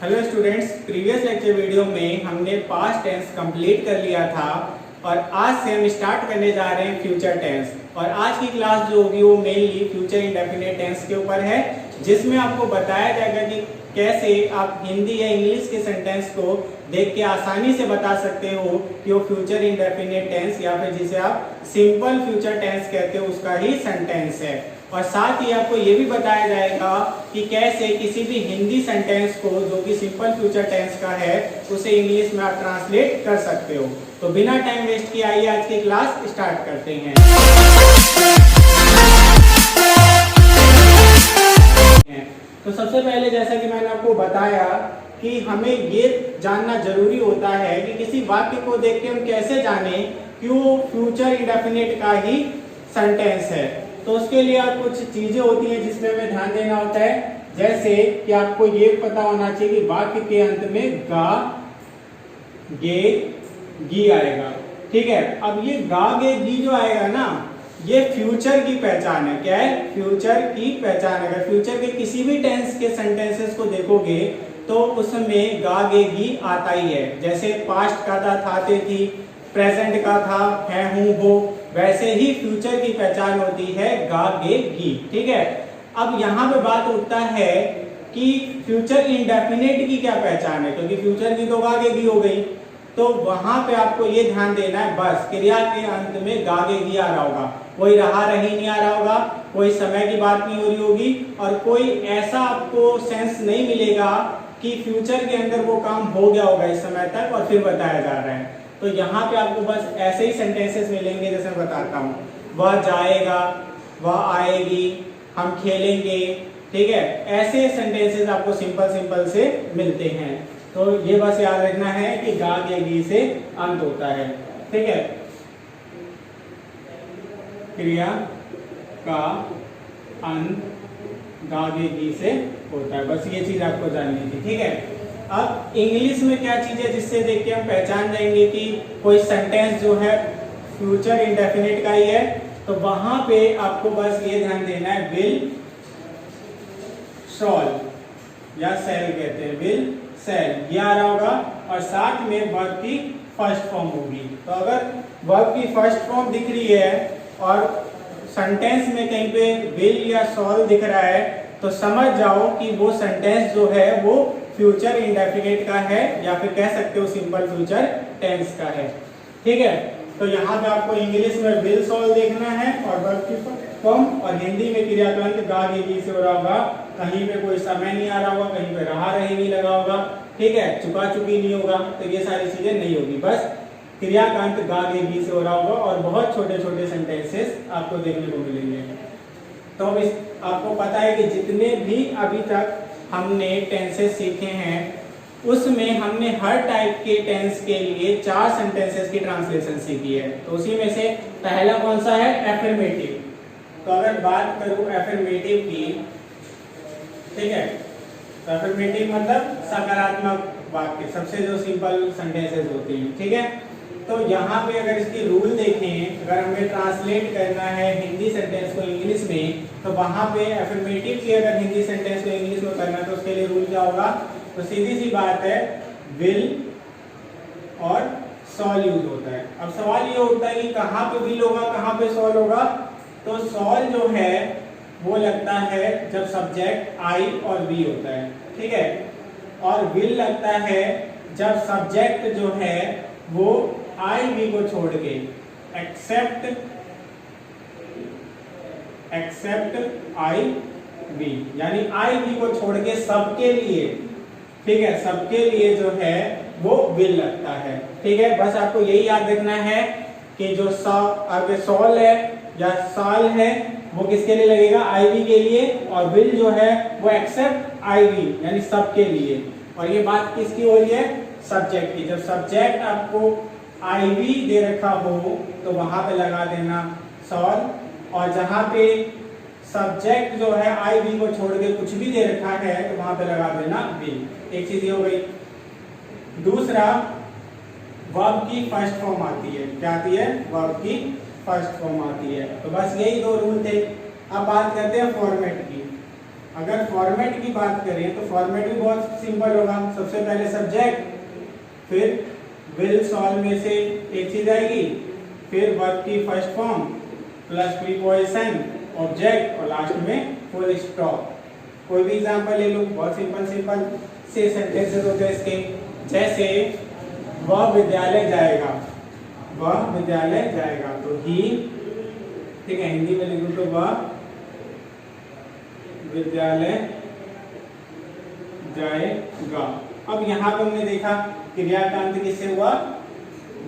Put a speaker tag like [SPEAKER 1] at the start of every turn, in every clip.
[SPEAKER 1] Hello students, previous lecture video में हमने past tense complete कर लिया था और आज से हम स्टार्ट करने जा रहे हैं फ्यूचर टेंस। और आज की क्लास जो होगी वो मेनली फ्यूचर इंडेफिनिट टेंस के ऊपर है, जिसमें आपको बताया जाएगा कि कैसे आप हिंदी या इंग्लिश के सेंटेंस को देख के आसानी से बता सकते हो कि वो फ्यूचर इंडेफिनिट टेंस या फिर जिसे आप सिंपल फ्यूचर टेंस कहते हो उसका ही सेंटेंस है। और साथ ही आपको ये भी बताया जाएगा कि कैसे किसी भी हिंदी सेंटेंस को जो कि सिंपल फ्यूचर टेंस का है उसे इंग्लिश में आप ट्रांसलेट कर सकते हो। तो बिना टाइम वेस्ट किए आइए आज की क्लास स्टार्ट करते हैं। तो सबसे पहले जैसा कि मैंने आपको बताया कि हमें ये जानना जरूरी होता है कि किसी वाक्य को देख के हम कैसे जाने कि वो फ्यूचर इंडेफिनिट का ही सेंटेंस है। तो उसके लिए आप कुछ चीजें होती हैं जिसमें हमें ध्यान देना होता है, जैसे कि आपको ये पता होना चाहिए कि वाक्य के अंत में गा गे गी आएगा। ठीक है, अब ये गा गे गी जो आएगा ना, ये फ्यूचर की पहचान है। क्या है? फ्यूचर की पहचान है। अगर फ्यूचर के किसी भी टेंस के सेंटेंसेस को देखोगे तो उसमें गा गे गी आता ही है। जैसे पास्ट का था थे थी, प्रेजेंट का था है हूं हो, वैसे ही फ्यूचर की पहचान होती है गा गे गी। ठीक है, अब यहाँ पे बात उठता है कि फ्यूचर इंडेफिनिट की क्या पहचान है, क्योंकि फ्यूचर की तो गा गे गी हो गई। तो वहां पे आपको ये ध्यान देना है, बस क्रिया के अंत में गा गे गी आ रहा होगा, कोई रहा रही नहीं आ रहा होगा, कोई समय की बात नहीं हो रही होगी और कोई ऐसा आपको सेंस नहीं मिलेगा कि फ्यूचर के अंदर वो काम हो गया होगा इस समय तक और फिर बताया जा रहा है। तो यहाँ पे आपको बस ऐसे ही सेंटेंसेस मिलेंगे जैसे मैं बताता हूँ, वह जाएगा, वह आएगी, हम खेलेंगे। ठीक है, ऐसे सेंटेंसेस आपको सिंपल से मिलते हैं। तो ये बस याद रखना है कि गा गे गी से अंत होता है। ठीक है, क्रिया का अंत गा गे गी से होता है, बस ये चीज आपको जाननी थी। ठीक है, अब इंग्लिश में क्या चीज है जिससे देख के हम पहचान जाएंगे कि कोई सेंटेंस जो है फ्यूचर इंडेफिनिट का ही है। तो वहां पे आपको बस ये ध्यान देना है, विल शॉल या सेल कहते हैं, विल सेल ये आ रहा होगा और साथ में वर्ब की फर्स्ट फॉर्म होगी। तो अगर वर्ब की फर्स्ट फॉर्म दिख रही है और सेंटेंस में कहीं पे विल या शॉल दिख रहा है तो समझ जाओ कि वो सेंटेंस जो है वो फ्यूचर इंडेफिनिट का है या फिर कह सकते हो सिंपल फ्यूचर टेंस का है। ठीक है, तो यहाँ पे आपको इंग्लिश में विल शॉल देखना है और वर्ब की फॉर्म, और हिंदी में क्रियाकंत गा गे गी से हो रहा होगा। कहीं पे कोई समय नहीं आ रहा होगा, कहीं पे रहा रही नहीं लगा होगा। ठीक है, चुका चुकी नहीं होगा, तो ये सारी चीजें नहीं होगी, बस क्रियाकंत गा गे गी से हो रहा होगा और बहुत छोटे छोटे सेंटेंसेस आपको देखने को मिलेंगे। तो आपको पता है कि जितने भी अभी तक हमने टेंसेस सीखे हैं उसमें हमने हर टाइप के टेंस के लिए 4 सेंटेंसेस की ट्रांसलेशन सीखी है। तो उसी में से पहला कौन सा है? एफर्मेटिव। तो अगर बात करूं एफर्मेटिव की, ठीक है, तो एफर्मेटिव मतलब सकारात्मक वाक्य, सबसे जो सिंपल सेंटेंसेस होते हैं। ठीक है, तो यहाँ पे अगर इसकी रूल देखें, अगर हमें ट्रांसलेट करना है हिंदी सेंटेंस को इंग्लिश में, तो वहां पे एफर्मेटिव की अगर हिंदी सेंटेंस को इंग्लिश में करना है तो उसके लिए रूल क्या होगा? तो सीधी सी बात है, विल और शॉल यूज होता है। अब सवाल ये होता है कि कहाँ पे विल होगा, कहाँ पे शॉल होगा? तो शॉल जो है वो लगता है जब सब्जेक्ट आई और वी होता है। ठीक है, और विल लगता है जब सब्जेक्ट जो है वो आई वी को छोड़ के, एक्सेप्ट आई वी, यानी आई वी को छोड़ के सबके लिए, ठीक है, सबके लिए जो है वो विल लगता है। ठीक है, बस आपको यही याद रखना है कि जो सॉल है या साल है वो किसके लिए लगेगा? आई वी के लिए, और विल जो है वो एक्सेप्ट आई वी यानी सबके लिए। और ये बात किसकी हो रही है? सब्जेक्ट की। जब सब्जेक्ट आपको आई वी दे रखा हो तो वहां पे लगा देना सॉल, और जहां पे सब्जेक्ट जो है आई वी को छोड़ के कुछ भी दे रखा है तो वहां पे लगा देना विल। एक चीज ये हो गई। दूसरा, वर्ब की फर्स्ट फॉर्म आती है। क्या आती है? वर्ब की फर्स्ट फॉर्म आती है। तो बस यही 2 रूल थे। अब बात करते हैं फॉर्मेट की। अगर फॉर्मेट की बात करें तो फॉर्मेट भी बहुत सिंपल होगा। सबसे पहले सब्जेक्ट, फिर विल सॉल्व में से एक चीज आएगी, फिर वर्ब की first form plus preposition object और लास्ट में फुल स्टॉप। कोई भी एग्जांपल ले लो, बहुत सिंपल सिंपल से सेंटेंसेस होते हैं इसके। जैसे वह विद्यालय जाएगा, वह विद्यालय जाएगा, तो ही, ठीक है, हिंदी में लिखूं तो वह विद्यालय जाएगा। अब यहाँ पे हमने देखा क्रियाकांत किससे हुआ,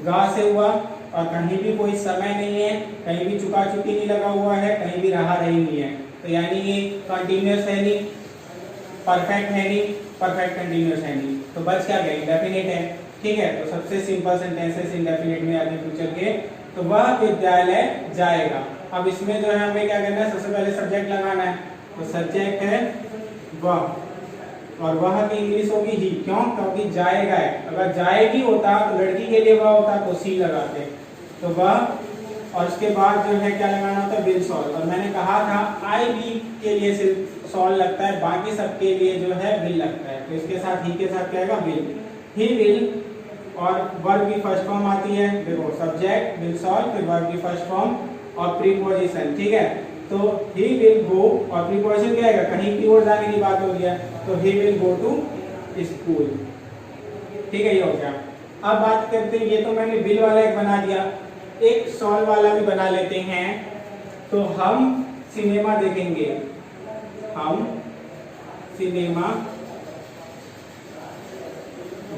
[SPEAKER 1] गा से हुआ, और कहीं भी कोई समय नहीं है, कहीं भी चुका चुकी नहीं लगा हुआ है, कहीं भी रहा रही नहीं है, तो यानी ये कंटिन्यूअस है नहीं, परफेक्ट है नहीं, परफेक्ट कंटिन्यूअस है नहीं, तो बस क्या गया, इंडेफिनिट है। ठीक है, तो सबसे सिंपल सेंटेंसेस इंडेफिनिट में आगे फ्यूचर के, तो वह विद्यालय जाएगा। अब इसमें जो है हमें क्या करना है, सबसे पहले सब्जेक्ट लगाना है, तो सब्जेक्ट है वह, और वह की इंग्लिश होगी ही। क्यों? क्योंकि जाएगा है, अगर जाएगी होता तो लड़की के लिए वह होता तो सी लगाते, तो वह, और उसके बाद जो है क्या लगाना होता है, विल सॉल्व। और मैंने कहा था आई बी के लिए सिर्फ सॉल्व लगता है, बाकी सबके लिए जो है विल लगता है, तो इसके साथ ही के साथ क्या आएगा, विल, ही विल, और वर्ब की फर्स्ट फॉर्म आती है, देखो सब्जेक्ट विल सॉल्व, फिर वर्ब की फर्स्ट फॉर्म और प्रीपोजिशन। ठीक है, तो ही विल गो, और प्रीपोजिशन क्या आएगा, कहीं की ओर जाने की बात हो रही है, तो he will go to school. ठीक है, ये हो गया। अब बात करते हैं, ये तो मैंने विल वाला एक बना दिया, एक सॉल्व वाला भी बना लेते हैं। तो हम सिनेमा देखेंगे, हम सिनेमा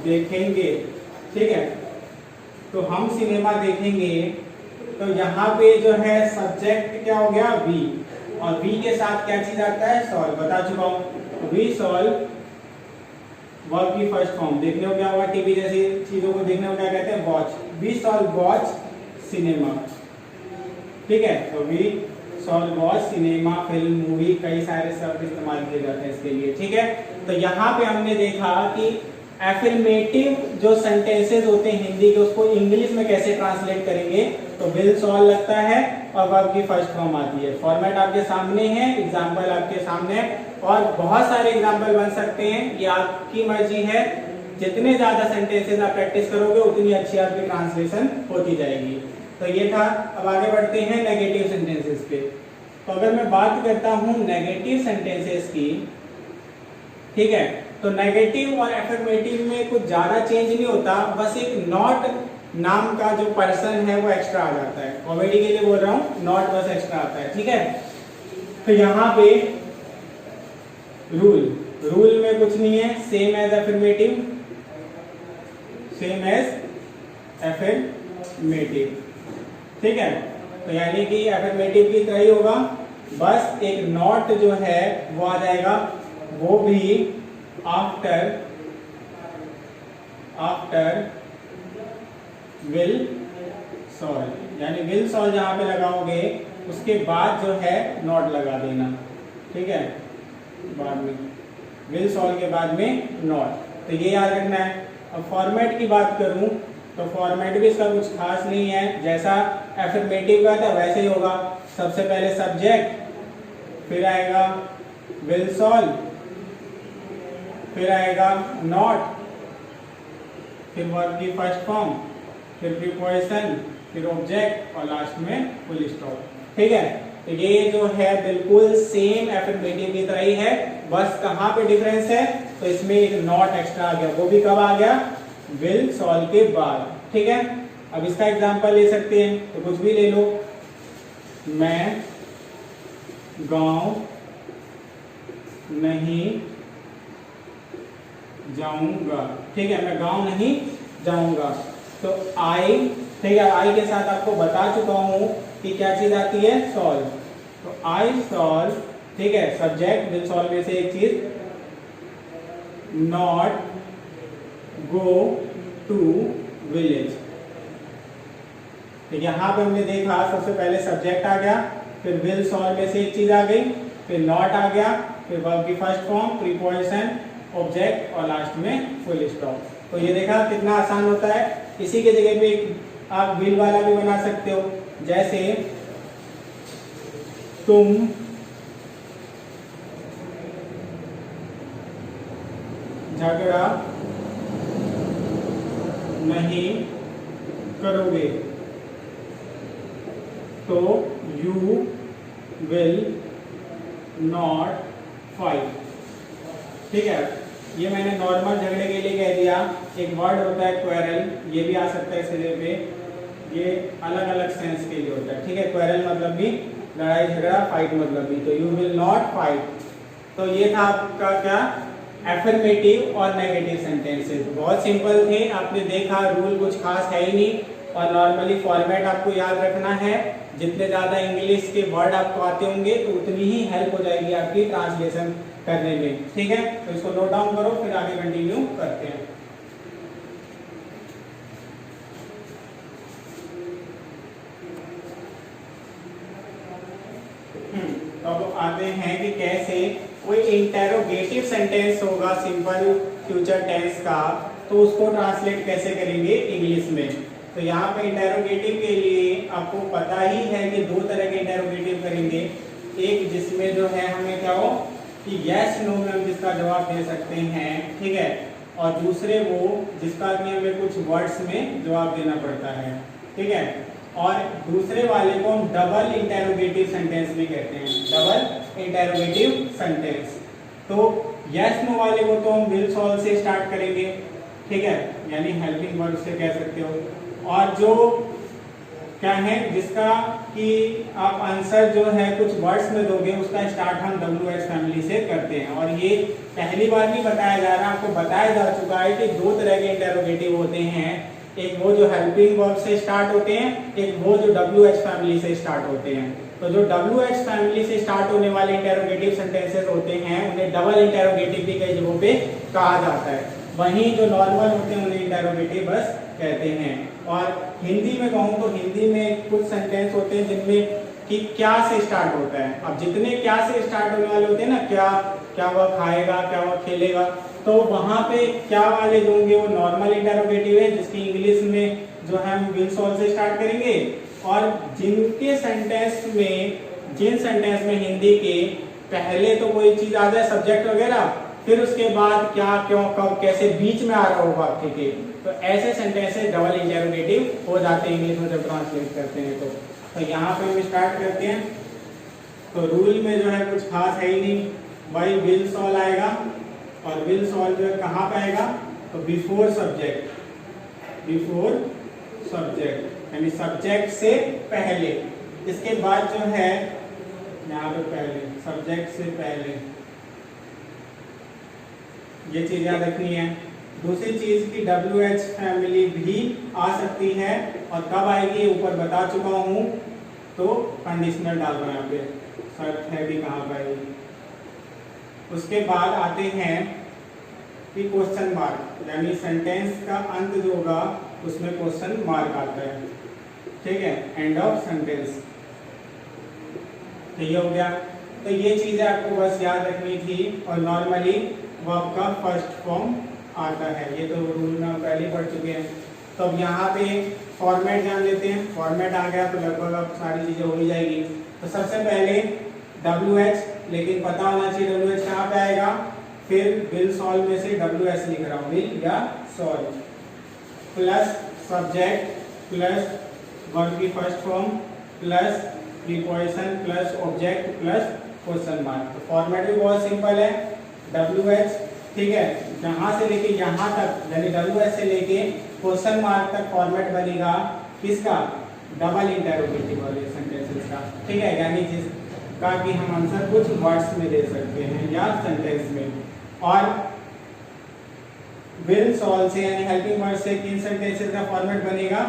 [SPEAKER 1] देखेंगे। ठीक है, तो हम सिनेमा देखेंगे, तो यहाँ पे जो है सब्जेक्ट क्या हो गया, वी, और वी के साथ क्या चीज आता है, सॉल्व, बता चुका हूँ। वी सॉल्व, वर्ब की फर्स्ट फॉर्म, देखने को क्या हुआ, टीवी जैसी चीजों को देखने को क्या कहते हैं, watch. We solve watch cinema. ठीक है, तो we solve watch cinema, film, movie, कई सारे शब्द इस्तेमाल किए जाते हैं इसके लिए। ठीक है, तो यहाँ पे हमने देखा कि एफर्मेटिव जो सेंटेंसेस होते हैं हिंदी के, उसको इंग्लिश में कैसे ट्रांसलेट करेंगे, तो विल सॉल्व लगता है और वर्ब की फर्स्ट फॉर्म आती है। फॉर्मेट आपके सामने है, एग्जांपल आपके सामने है, और बहुत सारे एग्जांपल बन सकते हैं, ये आपकी मर्जी है। जितने ज्यादा सेंटेंसेस आप प्रैक्टिस करोगे उतनी अच्छी आपकी ट्रांसलेशन होती जाएगी। तो ये था। अब आगे बढ़ते हैं नेगेटिव सेंटेंसेस पे। तो अगर मैं बात करता हूं नेगेटिव सेंटेंसेस की, ठीक है, तो नेगेटिव और एफर्मेटिव में कुछ ज्यादा चेंज नहीं होता, बस एक नॉट नाम का जो पर्सन है वो एक्स्ट्रा आ जाता है। कॉमेडी के लिए बोल रहा हूँ, नॉट बस एक्स्ट्रा आता है। ठीक है, तो यहाँ पे रूल में कुछ नहीं है, same as affirmative, same as affirmative. ठीक है, तो यानी कि एफर्मेटिव की तरह ही होगा, बस एक नॉट जो है वो आ जाएगा, वो भी आफ्टर विल सॉल्व, यानी विल सॉल्व जहां पे लगाओगे उसके बाद जो है नॉट लगा देना। ठीक है, बाद में विल सॉल्व के बाद में नॉट, तो ये याद रखना है। अब फॉर्मेट की बात करूं तो फॉर्मेट भी इसका कुछ खास नहीं है, जैसा एफर्मेटिव का था वैसे ही होगा। सबसे पहले सब्जेक्ट, फिर आएगा विल सॉल्व, फिर आएगा नॉट, फिर वर्ब की फर्स्ट फॉर्म, फिर प्रीपोजिशन, फिर ऑब्जेक्ट और लास्ट में फुल स्टॉप। ठीक है, तो ये जो है बिल्कुल सेम एफर्मेटिव की तरह ही है, बस कहाँ पे डिफरेंस है, तो इसमें एक नॉट एक्स्ट्रा आ गया, वो भी कब आ गया, विल सॉल्व के बाद। ठीक है, अब इसका एग्जांपल ले सकते हैं, तो कुछ भी ले लो, मैं गांव नहीं जाऊंगा। ठीक है, मैं गांव नहीं जाऊंगा, तो आई, ठीक है, आई के साथ आपको बता चुका हूं कि क्या चीज आती है, सॉल्व, तो आई सॉल्व। ठीक है, सब्जेक्ट विल सॉल्व में से एक चीज, नॉट गो टू विलेज। तो यहां पे हमने देखा सबसे पहले सब्जेक्ट आ गया, फिर विल सॉल्व में से एक चीज आ गई, फिर नॉट आ गया, फिर वर्ब की फर्स्ट फॉर्म, प्रीपोजिशन, ऑब्जेक्ट और लास्ट में फुल स्टॉप। तो ये देखा कितना आसान होता है। इसी के जगह पे आप विल वाला भी बना सकते हो, जैसे तुम झगड़ा नहीं करोगे तो यू विल नॉट फाइट। ठीक है, ये मैंने नॉर्मल झगड़े के लिए कह दिया। एक वर्ड होता है क्वेरल, ये भी आ सकता है सिरे पे, ये अलग अलग सेंस के लिए होता है। ठीक है, क्वेरल मतलब भी लड़ाई झगड़ा, फाइट मतलब भी, तो यू विल नॉट फाइट। तो ये था आपका क्या, एफर्मेटिव और नेगेटिव सेंटेंसेस। बहुत सिंपल थे, आपने देखा रूल कुछ खास है ही नहीं। और नॉर्मली फॉर्मेट आपको याद रखना है, जितने ज़्यादा इंग्लिश के वर्ड आपको आते होंगे तो उतनी ही हेल्प हो जाएगी आपकी ट्रांसलेशन करने में। ठीक है, तो इसको नोट डाउन करो, फिर आगे कंटिन्यू करते हैं। अब आते हैं कि कैसे कोई इंटेरोगेटिव सेंटेंस होगा सिंपल फ्यूचर टेंस का, तो उसको ट्रांसलेट कैसे करेंगे इंग्लिश में। तो यहाँ पे इंटेरोगेटिव के लिए आपको पता ही है कि दो तरह के इंटेरोगेटिव करेंगे। एक जिसमें जो है हमें क्या हो कि यस नो में हम जिसका जवाब दे सकते हैं, ठीक है, और दूसरे वो जिसका कि हमें कुछ वर्ड्स में जवाब देना पड़ता है। ठीक है, और दूसरे वाले को हम डबल इंटेरोगेटिव सेंटेंस भी कहते हैं, डबल इंटेरोगेटिव सेंटेंस। तो यस नो वाले को तो हम विल सॉल्व से स्टार्ट करेंगे, ठीक है, यानी हेल्पिंग वर्ब से कह सकते हो। और जो क्या है जिसका कि आप आंसर जो है कुछ वर्ड्स में दोगे, उसका स्टार्ट हम WH फैमिली से करते हैं। और ये पहली बार नहीं बताया जा रहा, आपको बताया जा चुका है कि दो तरह के इंटेरोगेटिव होते हैं, एक वो जो हेल्पिंग वर्ब से स्टार्ट होते हैं, एक वो जो WH फैमिली से स्टार्ट होते हैं। तो जो WH फैमिली से स्टार्ट होने वाले इंटेरोगेटिव सेंटेंसेस होते हैं उन्हें डबल इंटेरोगेटिव भी कई जगहों पे कहा जाता है। वहीं जो नॉर्मल होते हैं उन्हें इंटेरोगेटिव बस कहते हैं। और हिंदी में कहूँ तो हिंदी में कुछ सेंटेंस होते हैं जिनमें कि क्या से स्टार्ट होता है। अब जितने क्या से स्टार्ट होने वाले होते हैं ना, क्या वह खाएगा, क्या वह खेलेगा, तो वहां पे क्या वाले जो होंगे वो नॉर्मल इंटेरोगेटिव है, जिसकी इंग्लिश में जो है हम विल सॉल्व से स्टार्ट करेंगे। और जिन सेंटेंस में हिंदी के पहले तो कोई चीज आ जाए सब्जेक्ट वगैरह, फिर उसके बाद क्या, क्यों, कब, कैसे बीच में आ रहा हो वाक्य के, तो ऐसे सेंटेंसेस डबल इंटेरोगेटिव हो जाते हैं इंग्लिश में जब ट्रांसलेट करते हैं। तो यहाँ पे हम स्टार्ट करते हैं। तो रूल में जो है कुछ खास है ही नहीं, भाई विल सॉल्व आएगा, और विल सॉल्व जो है कहाँ पे आएगा, तो बिफोर सब्जेक्ट, यानी सब्जेक्ट से पहले। इसके बाद जो है यहाँ पे पहले सब्जेक्ट से पहले, ये चीज याद रखनी है। दूसरी चीज की WH फैमिली भी आ सकती है, और कब आएगी ऊपर बता चुका हूँ, तो कंडीशनल डाल रहा है यहाँ पे, शर्त है कि कहाँ पर आएगी। उसके बाद आते हैं कि क्वेश्चन मार्क, यानी सेंटेंस का अंत जो होगा उसमें क्वेश्चन मार्क आता है, ठीक है, एंड ऑफ सेंटेंस। ठीक हो गया। तो ये चीजें आपको बस याद रखनी थी। और नॉर्मली वर्ब का फर्स्ट फॉर्म आता है, ये तो रूल में हम पहले पढ़ चुके हैं। तो अब यहाँ पे फॉर्मेट जान लेते हैं। फॉर्मेट आ गया तो लगभग अब सारी चीजें हो ही जाएगी। तो सबसे पहले WH, लेकिन पता होना चाहिए WH कहाँ पे आएगा। फिर विल सॉल्व में से WS लिख रहा हूँ, will you solve, plus subject, plus verb की first form, plus preposition, plus object, plus question mark. तो फॉर्मेट भी बहुत सिंपल है, WH, ठीक है, यहाँ से लेके यहाँ तक, यानी WH से लेके क्वेश्चन मार्क तक फॉर्मेट बनेगा किसका, डबल इंटेरोगेटिव वाले सेंटेंसेस का, ठीक है, यानी जिसका कि हम आंसर कुछ वर्ड्स में दे सकते हैं या सेंटेंस में। और विल सॉल्व से यानी हेल्पिंग वर्ड से किन सेंटेंसेस का फॉर्मेट बनेगा,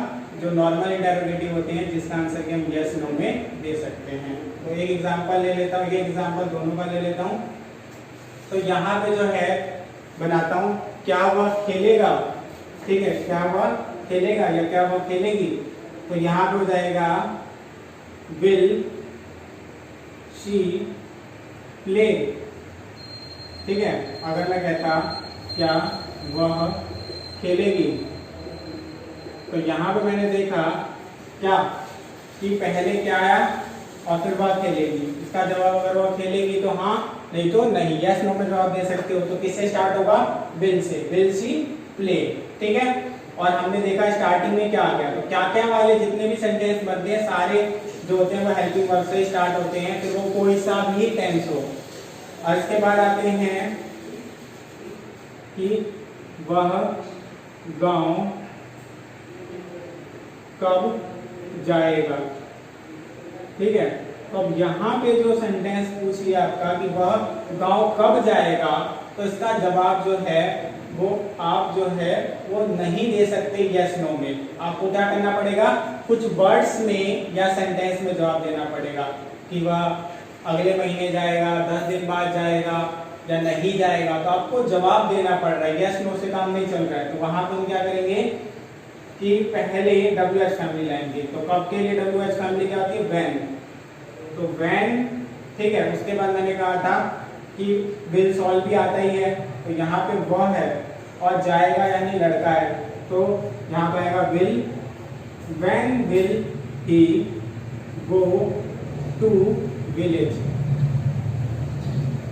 [SPEAKER 1] जो नॉर्मल इंटेरोगेटिव होते हैं, जिसका आंसर कि हम यस नो में दे सकते हैं। तो एक एग्जांपल ले लेता हूँ, एक एग्जांपल दोनों का ले लेता हूँ। तो यहाँ पे जो है बनाता हूँ, क्या वह खेलेगा, ठीक है, क्या वह खेलेगा या क्या वह खेलेगी। तो यहाँ पे हो जाएगा विल शी प्ले, ठीक है। अगर मैं कहता क्या वह खेलेगी, तो यहाँ पे मैंने देखा क्या कि पहले क्या आया और फिर वह खेलेगी। इसका जवाब अगर वह खेलेगी तो हाँ, नहीं तो नहीं। यस नो में जवाब दे सकते हो। तो किससे स्टार्ट होगा? Will say. Will C play, ठीक है। और हमने देखा स्टार्टिंग में क्या आ गया, तो क्या क्या वाले जितने भी सेंटेंस बनते हैं सारे जो होते हैं वो हेल्पिंग वर्ब से स्टार्ट होते हैं, फिर वो कोई सा भी टेंस हो। और इसके बाद आते हैं कि वह गांव कब जाएगा, ठीक है। तो अब यहाँ पे जो सेंटेंस पूछ लिया आपका कि वह गांव कब जाएगा, तो इसका जवाब जो है वो आप जो है वो नहीं दे सकते यस नो में। आपको क्या करना पड़ेगा, कुछ वर्ड्स में या सेंटेंस में जवाब देना पड़ेगा कि वह अगले महीने जाएगा, 10 दिन बाद जाएगा या नहीं जाएगा। तो आपको जवाब देना पड़ रहा है, यस नो से काम नहीं चल रहा है। तो वहां पर हम क्या करेंगे कि पहले WH फैमिली लाएंगे। तो कब के लिए WH फैमिली क्या होती है? व्हेन। तो व्हेन, ठीक है। उसके बाद मैंने कहा था कि विल सॉल्व भी आता ही है, तो यहाँ पे वह है और जाएगा यानी लड़का है, तो यहाँ पे आएगा will. When will he go to village,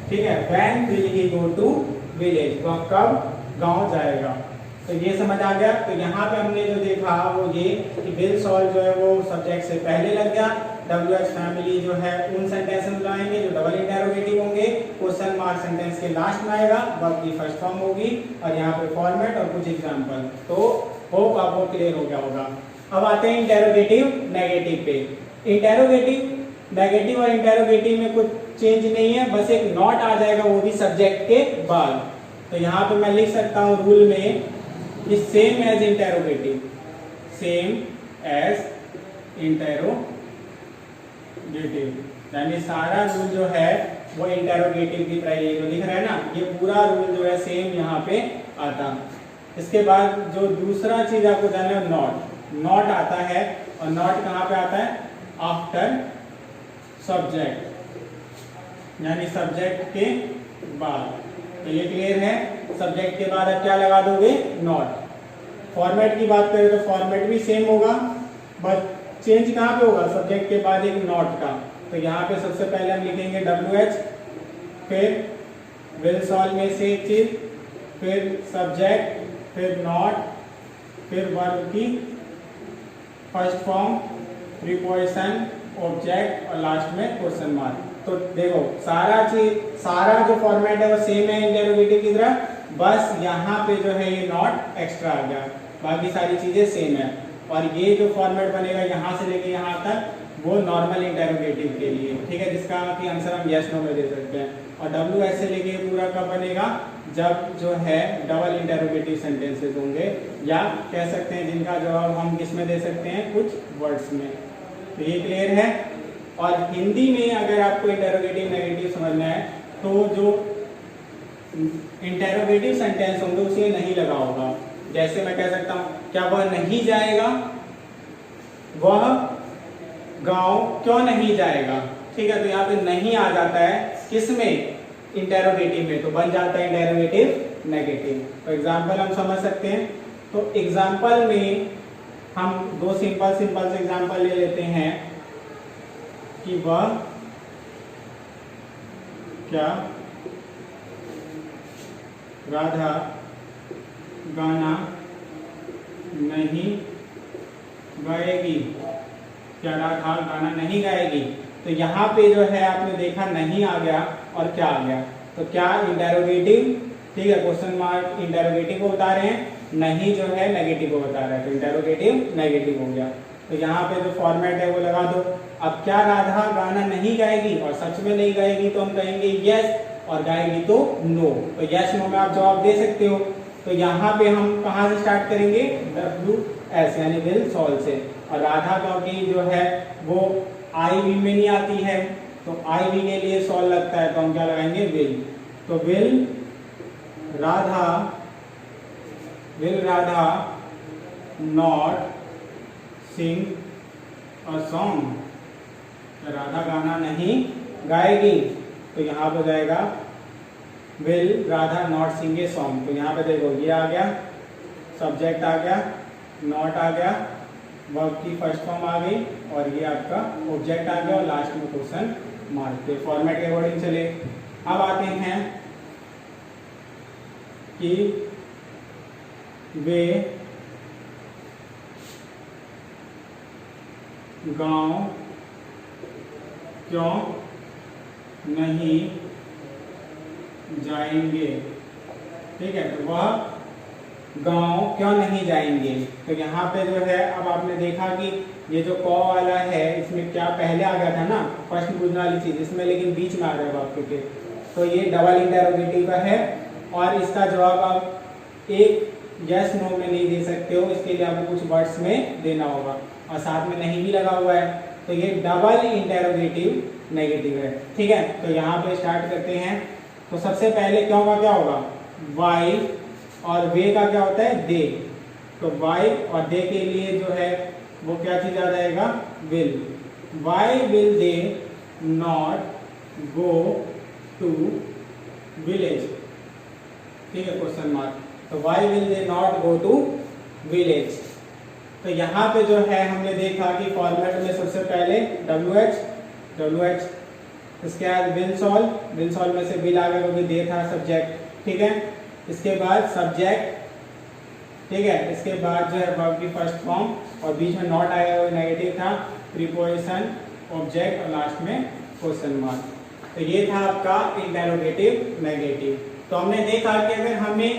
[SPEAKER 1] ठीक है। When will he go to village, वह कब गांव जाएगा। तो ये समझ आ गया। तो यहाँ पे हमने जो देखा वो ये कि विल सॉल्व जो है वो सब्जेक्ट से पहले लग गया। WH फैमिली जो है उन सेंटेंस में लाएंगे जो डबल इंटरोगेटिव होंगे। क्वेश्चन मार्क सेंटेंस के लास्ट में आएगा, वर्ब की फर्स्ट फॉर्म होगी और यहाँ पे फॉर्मेट और कुछ एग्जांपल। तो होप आपको क्लियर हो गया होगा। अब आते हैं इंटरोगेटिव नेगेटिव पे। इंटरोगेटिव नेगेटिव और इंटरोगेटिव में कुछ चेंज नहीं है, बस एक नॉट आ जाएगा, वो भी सब्जेक्ट के बाद। तो यहाँ पे मैं लिख सकता हूँ रूल में कि same as interrogative, same as interrogative, यानी सारा रूल जो है वो इंटरोगेटिव की तरह ये जो लिख रहा है ना, ये पूरा रूल जो है सेम यहाँ पे आता। इसके बाद जो दूसरा चीज आपको जानना है नॉट। नॉट आता है और नॉट कहाँ पे आता है? आफ्टर सब्जेक्ट, यानी सब्जेक्ट के बाद। तो ये क्लियर है, सब्जेक्ट के बाद आप क्या लगा दोगे? नॉट। फॉर्मेट की बात करें तो फॉर्मेट भी सेम होगा, बट चेंज कहाँ पे होगा? सब्जेक्ट के बाद एक नॉट का। तो यहाँ पे सबसे पहले हम लिखेंगे WH, फिर विल सॉल्व में से एक चीज, फिर सब्जेक्ट, फिर नॉट, फिर वर्ब की फर्स्ट फॉर्म, प्रीपोजिशन, ऑब्जेक्ट और लास्ट में क्वेश्चन मार्क। तो देखो सारा जो फॉर्मेट है वो सेम है इंटरोगेटिव की तरह, बस यहाँ पे जो है ये नॉट एक्स्ट्रा आ गया, बाकी सारी चीजें सेम है। और ये जो फॉर्मेट बनेगा यहाँ से लेके यहाँ तक वो नॉर्मल इंटरोगेटिव के लिए, ठीक है, जिसका कि आंसर हम यस नो में दे सकते हैं। और WH से लेके पूरा कब बनेगा? जब जो है डबल इंटरोगेटिव सेंटेंसेस होंगे, या कह सकते हैं जिनका जवाब हम किस में दे सकते हैं? कुछ वर्ड्स में। तो ये क्लियर है। और हिंदी में अगर आपको इंटरोगेटिव नेगेटिव समझना है तो जो इंटरोगेटिव सेंटेंस होंगे उसमें नहीं लगा होगा। जैसे मैं कह सकता हूं, क्या वह नहीं जाएगा? वह गांव क्यों नहीं जाएगा? ठीक है, तो यहाँ पे नहीं आ जाता है किसमें? इंटरोगेटिव में, तो बन जाता है इंटरोगेटिव नेगेटिव। तो एग्जाम्पल हम समझ सकते हैं। तो एग्जाम्पल में हम दो सिंपल से एग्जाम्पल ले लेते हैं कि वह क्या राधा गाना नहीं गाएगी? क्या राधा गाना नहीं गाएगी? तो यहाँ पे जो है आपने देखा नहीं आ गया और क्या आ गया? तो क्या इंटरोगेटिव, ठीक है, क्वेश्चन मार्क इंटरोगेटिव को बता रहे हैं, नहीं जो है नेगेटिव को बता रहा है, तो इंटरोगेटिव नेगेटिव हो गया। तो यहाँ पे जो फॉर्मेट है वो लगा दो। अब क्या राधा गाना नहीं गाएगी? और सच में नहीं गाएगी तो हम कहेंगे यस, और गाएगी तो नो। तो यस नो में आप जवाब दे सकते हो। तो यहाँ पे हम कहाँ से स्टार्ट करेंगे? WS यानी विल सॉल्व से। और राधा क्योंकि जो है वो IV में नहीं आती है, तो IV के लिए सॉल्व लगता है, तो हम क्या लगाएंगे? विल। तो will Radha not sing a song? Radha गाना नहीं गाएगी, तो यहाँ पे जाएगा will Radha not sing a song. तो यहाँ पे देखो ये आ गया, सब्जेक्ट आ गया, नॉट आ गया, वर्ब की फर्स्ट फॉर्म आ गई, और ये आपका ऑब्जेक्ट आ गया, और लास्ट में क्वेश्चन मार्क। फॉर्मेट के अकॉर्डिंग चले अब आते हैं कि वे गांव क्यों नहीं जाएंगे। ठीक है, तो वह गांव क्यों नहीं जाएंगे। तो यहाँ पे जो है, अब आपने देखा कि ये जो क वाला है इसमें क्या पहले आ गया था ना, प्रश्न पूछने वाली चीज, इसमें लेकिन बीच में आ रहा है वाक्य के, तो ये डबल इंटरोगेटिव का है और इसका जवाब आप एक यस नो में नहीं दे सकते हो, इसके लिए आपको कुछ वर्ड्स में देना होगा और साथ में नहीं भी लगा हुआ है, तो ये डबल इंटरोगेटिव नेगेटिव है। ठीक है, तो यहाँ पे स्टार्ट करते हैं। तो सबसे पहले क्यों का क्या होगा, वाई, और वे का क्या होता है, दे। तो वाई और दे के लिए जो है वो क्या चीज आ जाएगा, will. Why will they not go to village. ठीक है, क्वेश्चन मार्क। तो why will they not go to village. तो यहाँ पे जो है हमने देखा कि फॉर्मेट में सबसे पहले WH, इसके बाद विल सॉल्व में से विल आ गया क्योंकि दे था सब्जेक्ट। ठीक है, इसके बाद सब्जेक्ट। ठीक है, इसके बाद जो है वर्ब की फर्स्ट फॉर्म और बीच में नॉट आया हुआ नेगेटिव था, प्रीपोजिशन, ऑब्जेक्ट और लास्ट में क्वेश्चन मार्क। तो ये था आपका इंटरोगेटिव नेगेटिव। तो हमने देखा कि अगर हमें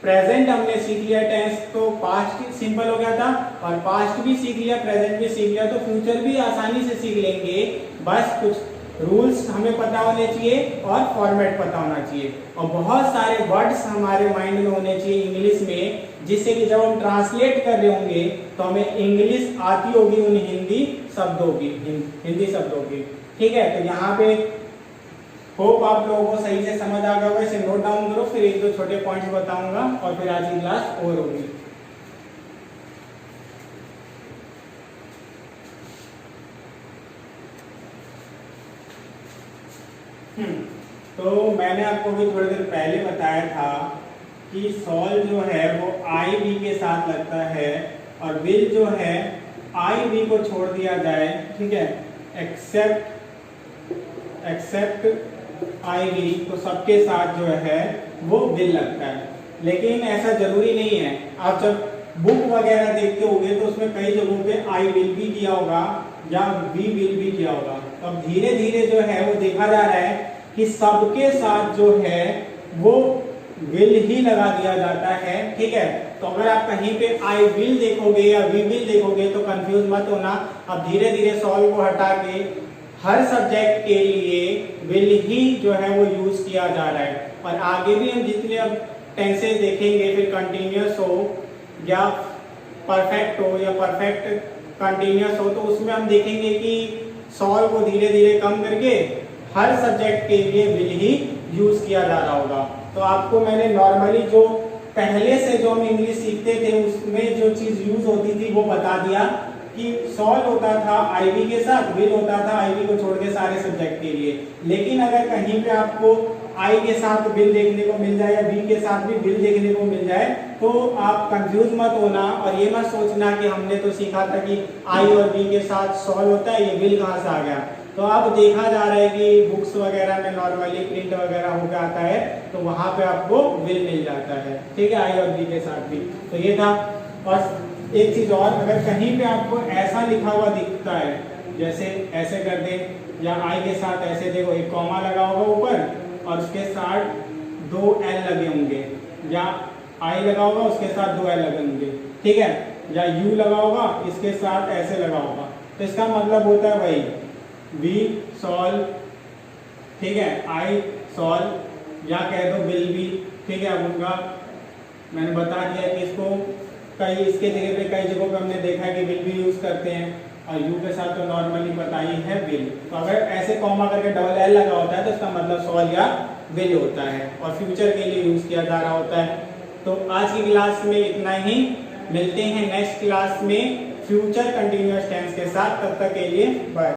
[SPEAKER 1] प्रेजेंट हमने सीख लिया टेंस तो पास्ट सिंपल हो गया था, और पास्ट भी सीख लिया, प्रेजेंट भी सीख लिया, तो फ्यूचर भी आसानी से सीख लेंगे। बस कुछ रूल्स हमें पता होने चाहिए और फॉर्मेट पता होना चाहिए और बहुत सारे वर्ड्स हमारे माइंड में होने चाहिए इंग्लिश में, जिससे कि जब हम ट्रांसलेट कर रहे होंगे तो हमें इंग्लिश आती होगी उन हिंदी शब्दों की। ठीक है, तो यहाँ पे होप आप लोगों को सही से समझ आ गया होगा। इसे नोट डाउन करो, फिर एक दो छोटे पॉइंट्स बताऊंगा और फिर आज की क्लास ओवर होगी। तो मैंने आपको भी थोड़ी देर पहले बताया था कि सॉल्व जो है वो आई बी के साथ लगता है और विल जो है आई बी को छोड़ दिया जाए। ठीक है, एक्सेप्ट आई बी, तो सबके साथ जो है वो विल लगता है। लेकिन ऐसा जरूरी नहीं है। आप जब बुक वगैरह देखते होंगे तो उसमें कई जगहों पे आई विल भी किया होगा या वी विल भी किया होगा। तो अब धीरे धीरे जो है वो देखा जा रहा है कि सबके साथ जो है वो विल ही लगा दिया जाता है। ठीक है, तो अगर आप कहीं पे आई विल देखोगे या वी विल देखोगे तो कंफ्यूज मत होना। अब धीरे धीरे सॉल्व को हटा के हर सब्जेक्ट के लिए विल ही जो है वो यूज किया जा रहा है। और आगे भी हम जितने अब टेंसेस देखेंगे, फिर कंटिन्यूअस हो या परफेक्ट हो या परफेक्ट कंटिन्यूअस हो, तो उसमें हम देखेंगे कि सॉल्व को धीरे धीरे कम करके हर सब्जेक्ट के लिए विल ही यूज किया जा रहा होगा। तो आपको मैंने नॉर्मली जो पहले से जो हम इंग्लिश सीखते थे उसमें जो चीज यूज होती थी वो बता दिया कि सॉल्व होता था आईवी के साथ, विल होता था आईवी को छोड़ के सारे सब्जेक्ट के लिए। लेकिन अगर कहीं पे आपको आई के साथ विल देखने को मिल जाए या वी के साथ भी विल देखने को मिल जाए तो आप कंफ्यूज मत होना और ये मत सोचना कि हमने तो सीखा था कि आई और वी के साथ सॉल्व होता है, ये विल कहाँ से आ गया। तो अब देखा जा रहा है कि बुक्स वगैरह में नॉर्मली प्रिंट वगैरह होकर आता है तो वहां पे आपको विल मिल जाता है। ठीक है, आई और बी के साथ भी। तो ये था। और एक चीज और, अगर कहीं पे आपको ऐसा लिखा हुआ दिखता है, जैसे ऐसे कर दे या आई के साथ ऐसे देखो एक कॉमा लगा होगा ऊपर और उसके साथ 2 एल लगे होंगे, या आई लगा होगा उसके साथ 2 एल लगे होंगे। ठीक है, या यू लगा होगा इसके साथ ऐसे लगा होगा, तो इसका मतलब होता है वही वी सॉल्व। ठीक है, आई सॉल्व या कह दो विल बी। ठीक है, अब उनका मैंने बता दिया कि इसको कई इसके जगह पे कई जगहों पे हमने देखा है कि विल भी यूज करते हैं और यू के साथ तो नॉर्मली पता ही है विल। तो अगर ऐसे कॉमा करके डबल एल लगा होता है तो इसका मतलब सॉल्व या विल होता है और फ्यूचर के लिए यूज किया जा रहा होता है। तो आज की क्लास में इतना ही, मिलते हैं नेक्स्ट क्लास में फ्यूचर कंटिन्यूअस टेंस के साथ। तब तक के लिए बाय।